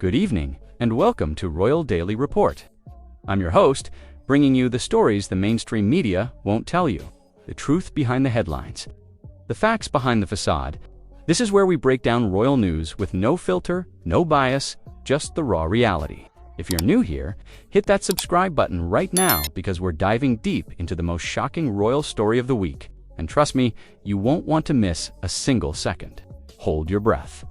Good evening, and welcome to Royal Daily Report. I'm your host, bringing you the stories the mainstream media won't tell you, the truth behind the headlines, the facts behind the facade. This is where we break down royal news with no filter, no bias, just the raw reality. If you're new here, hit that subscribe button right now because we're diving deep into the most shocking royal story of the week. And trust me, you won't want to miss a single second. Hold your breath.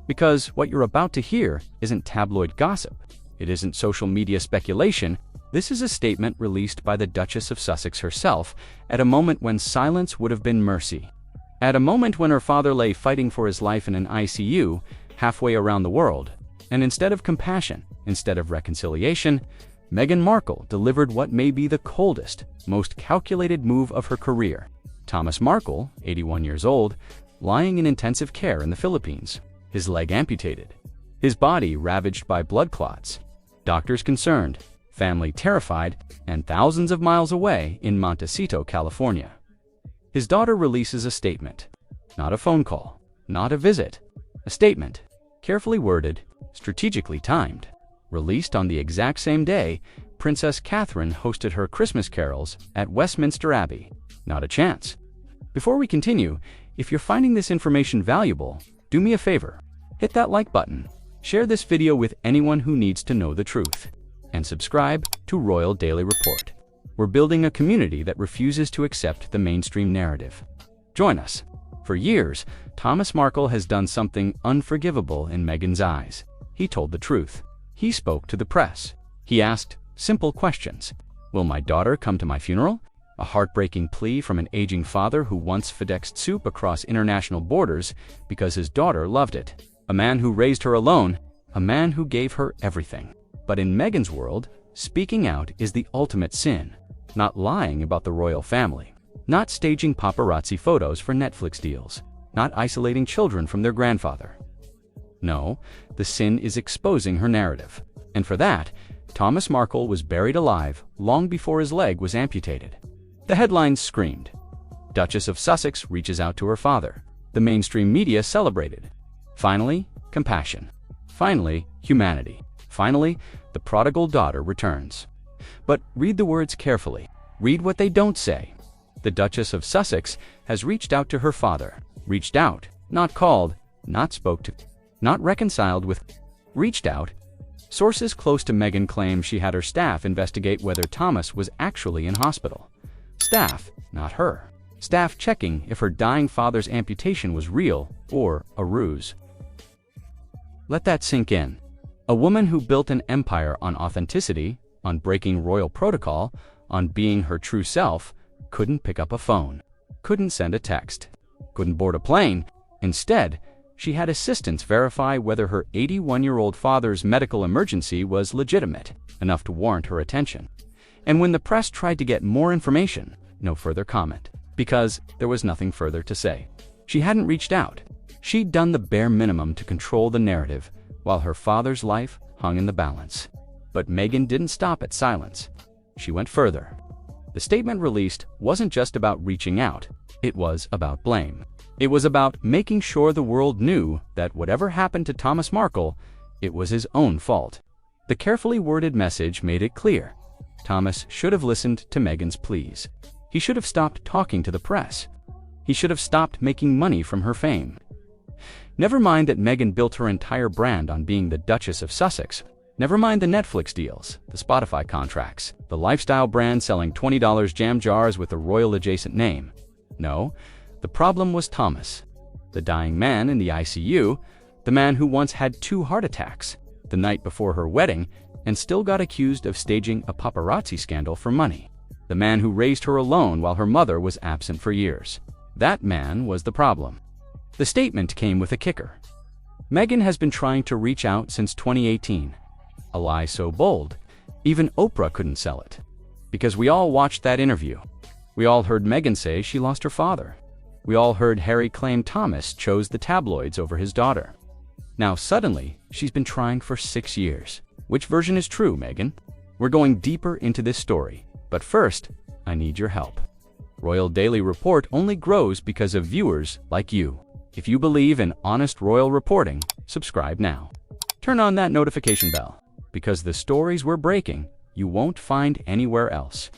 Because what you're about to hear isn't tabloid gossip. It isn't social media speculation. This is a statement released by the Duchess of Sussex herself at a moment when silence would have been mercy. At a moment when her father lay fighting for his life in an ICU halfway around the world. And instead of compassion, instead of reconciliation, Meghan Markle delivered what may be the coldest, most calculated move of her career. Thomas Markle, 81 years old, lying in intensive care in the Philippines, his leg amputated, his body ravaged by blood clots, doctors concerned, family terrified, and thousands of miles away in Montecito, California. His daughter releases a statement. Not a phone call, not a visit. A statement, carefully worded, strategically timed. Released on the exact same day, Princess Catherine hosted her Christmas carols at Westminster Abbey. Not a chance. Before we continue, if you're finding this information valuable, do me a favor. Hit that like button, share this video with anyone who needs to know the truth, and subscribe to Royal Daily Report. We're building a community that refuses to accept the mainstream narrative. Join us. For years, Thomas Markle has done something unforgivable in Meghan's eyes. He told the truth. He spoke to the press. He asked simple questions. Will my daughter come to my funeral? A heartbreaking plea from an aging father who once FedExed soup across international borders because his daughter loved it. A man who raised her alone, a man who gave her everything. But in Meghan's world, speaking out is the ultimate sin. Not lying about the royal family. Not staging paparazzi photos for Netflix deals. Not isolating children from their grandfather. No, the sin is exposing her narrative. And for that, Thomas Markle was buried alive long before his leg was amputated. The headlines screamed. Duchess of Sussex reaches out to her father. The mainstream media celebrated. Finally, compassion. Finally, humanity. Finally, the prodigal daughter returns. But read the words carefully. Read what they don't say. The Duchess of Sussex has reached out to her father. Reached out, not called, not spoke to, not reconciled with. Reached out. Sources close to Meghan claim she had her staff investigate whether Thomas was actually in hospital. Staff, not her. Staff checking if her dying father's amputation was real or a ruse. Let that sink in. A woman who built an empire on authenticity, on breaking royal protocol, on being her true self, couldn't pick up a phone, couldn't send a text, couldn't board a plane. Instead, she had assistants verify whether her 81-year-old father's medical emergency was legitimate, enough to warrant her attention. And when the press tried to get more information, no further comment, because there was nothing further to say. She hadn't reached out. She'd done the bare minimum to control the narrative, while her father's life hung in the balance. But Meghan didn't stop at silence. She went further. The statement released wasn't just about reaching out. It was about blame. It was about making sure the world knew that whatever happened to Thomas Markle, it was his own fault. The carefully worded message made it clear. Thomas should have listened to Meghan's pleas. He should have stopped talking to the press. He should have stopped making money from her fame. Never mind that Meghan built her entire brand on being the Duchess of Sussex. Never mind the Netflix deals, the Spotify contracts, the lifestyle brand selling $20 jam jars with a royal adjacent name. No, the problem was Thomas, the dying man in the ICU, the man who once had 2 heart attacks the night before her wedding and still got accused of staging a paparazzi scandal for money. The man who raised her alone while her mother was absent for years. That man was the problem. The statement came with a kicker. Meghan has been trying to reach out since 2018. A lie so bold, even Oprah couldn't sell it. Because we all watched that interview. We all heard Meghan say she lost her father. We all heard Harry claim Thomas chose the tabloids over his daughter. Now suddenly, she's been trying for 6 years. Which version is true, Meghan? We're going deeper into this story. But first, I need your help. Royal Daily Report only grows because of viewers like you. If you believe in honest royal reporting, subscribe now. Turn on that notification bell, because the stories we're breaking you won't find anywhere else.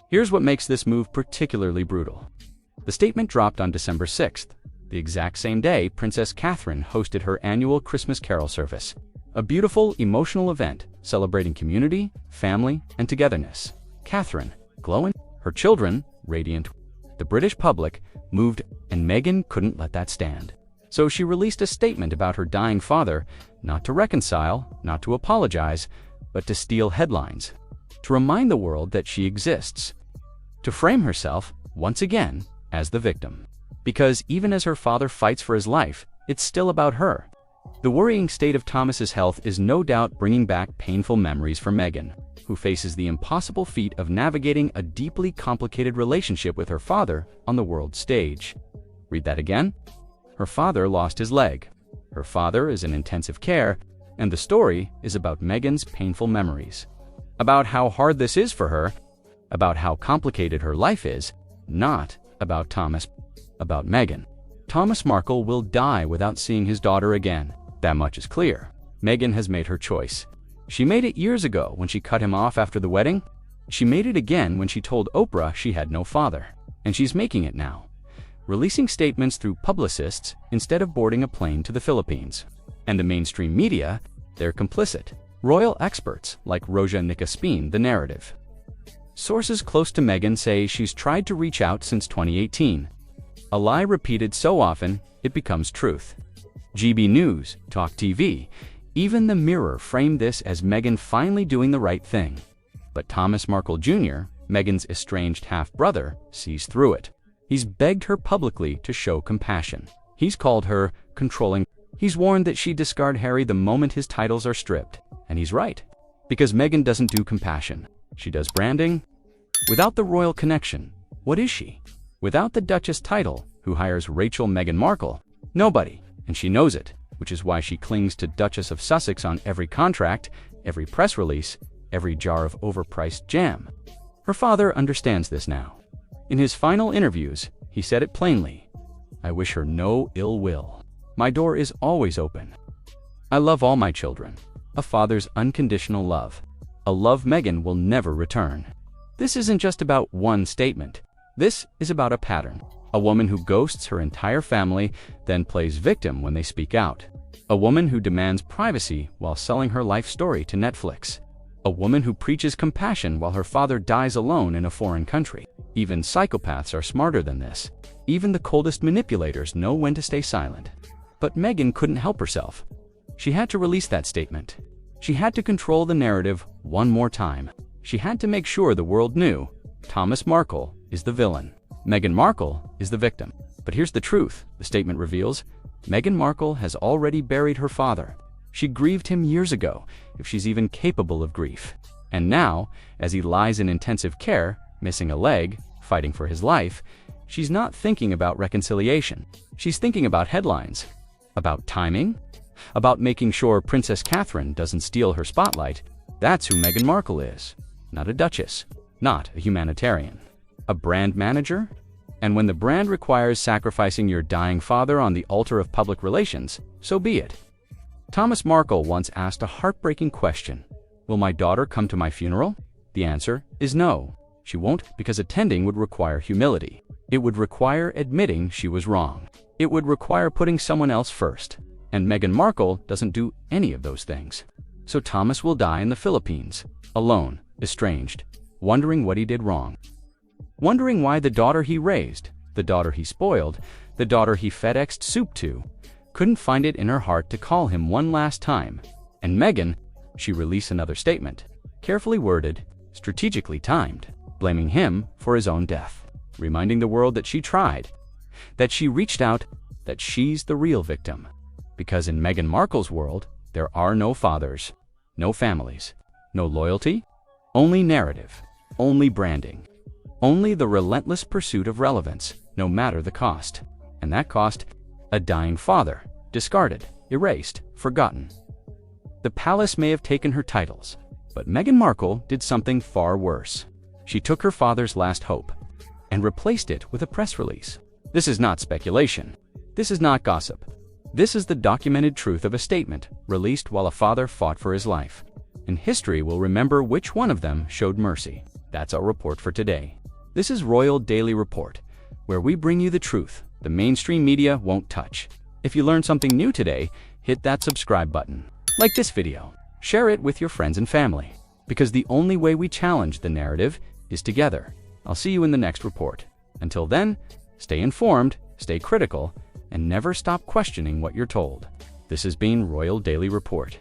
Here's what makes this move particularly brutal. The statement dropped on December 6th, the exact same day Princess Catherine hosted her annual Christmas carol service, a beautiful, emotional event celebrating community, family, and togetherness. Catherine, glowing, her children, radiant. The British public, moved, and Meghan couldn't let that stand. So she released a statement about her dying father, not to reconcile, not to apologize, but to steal headlines, to remind the world that she exists, to frame herself, once again, as the victim. Because even as her father fights for his life, it's still about her. The worrying state of Thomas's health is no doubt bringing back painful memories for Meghan, who faces the impossible feat of navigating a deeply complicated relationship with her father on the world stage. Read that again? Her father lost his leg. Her father is in intensive care, and the story is about Meghan's painful memories. About how hard this is for her, about how complicated her life is, not about Thomas, about Meghan. Thomas Markle will die without seeing his daughter again. That much is clear. Meghan has made her choice. She made it years ago when she cut him off after the wedding. She made it again when she told Oprah she had no father. And she's making it now, releasing statements through publicists instead of boarding a plane to the Philippines. And the mainstream media, they're complicit. Royal experts like Roja Nicaspin the narrative. Sources close to Meghan say she's tried to reach out since 2018. A lie repeated so often, it becomes truth. GB News, Talk TV, even the Mirror framed this as Meghan finally doing the right thing. But Thomas Markle Jr., Meghan's estranged half-brother, sees through it. He's begged her publicly to show compassion. He's called her controlling. He's warned that she discard Harry the moment his titles are stripped. And he's right. Because Meghan doesn't do compassion. She does branding. Without the royal connection, what is she? Without the Duchess title, who hires Rachel Meghan Markle? Nobody. And she knows it, which is why she clings to Duchess of Sussex on every contract, every press release, every jar of overpriced jam. Her father understands this now. In his final interviews, he said it plainly. I wish her no ill will. My door is always open. I love all my children. A father's unconditional love. A love Meghan will never return. This isn't just about one statement. This is about a pattern. A woman who ghosts her entire family, then plays victim when they speak out. A woman who demands privacy while selling her life story to Netflix. A woman who preaches compassion while her father dies alone in a foreign country. Even psychopaths are smarter than this. Even the coldest manipulators know when to stay silent. But Meghan couldn't help herself. She had to release that statement. She had to control the narrative one more time. She had to make sure the world knew Thomas Markle is the villain. Meghan Markle is the victim. But here's the truth, the statement reveals. Meghan Markle has already buried her father. She grieved him years ago, if she's even capable of grief. And now, as he lies in intensive care, missing a leg, fighting for his life, she's not thinking about reconciliation. She's thinking about headlines, about timing, about making sure Princess Catherine doesn't steal her spotlight. That's who Meghan Markle is. Not a duchess, not a humanitarian. A brand manager? And when the brand requires sacrificing your dying father on the altar of public relations, so be it. Thomas Markle once asked a heartbreaking question. Will my daughter come to my funeral? The answer is no. She won't, because attending would require humility. It would require admitting she was wrong. It would require putting someone else first. And Meghan Markle doesn't do any of those things. So Thomas will die in the Philippines, alone, estranged, wondering what he did wrong. Wondering why the daughter he raised, the daughter he spoiled, the daughter he FedExed soup to, couldn't find it in her heart to call him one last time. And Meghan, she released another statement, carefully worded, strategically timed, blaming him for his own death, reminding the world that she tried, that she reached out, that she's the real victim. Because in Meghan Markle's world, there are no fathers, no families, no loyalty, only narrative, only branding, only the relentless pursuit of relevance, no matter the cost. And that cost, a dying father, discarded, erased, forgotten. The palace may have taken her titles, but Meghan Markle did something far worse. She took her father's last hope and replaced it with a press release. This is not speculation. This is not gossip. This is the documented truth of a statement released while a father fought for his life. And history will remember which one of them showed mercy. That's our report for today. This is Royal Daily Report, where we bring you the truth the mainstream media won't touch. If you learned something new today, hit that subscribe button. Like this video. Share it with your friends and family. Because the only way we challenge the narrative is together. I'll see you in the next report. Until then, stay informed, stay critical, and never stop questioning what you're told. This has been Royal Daily Report.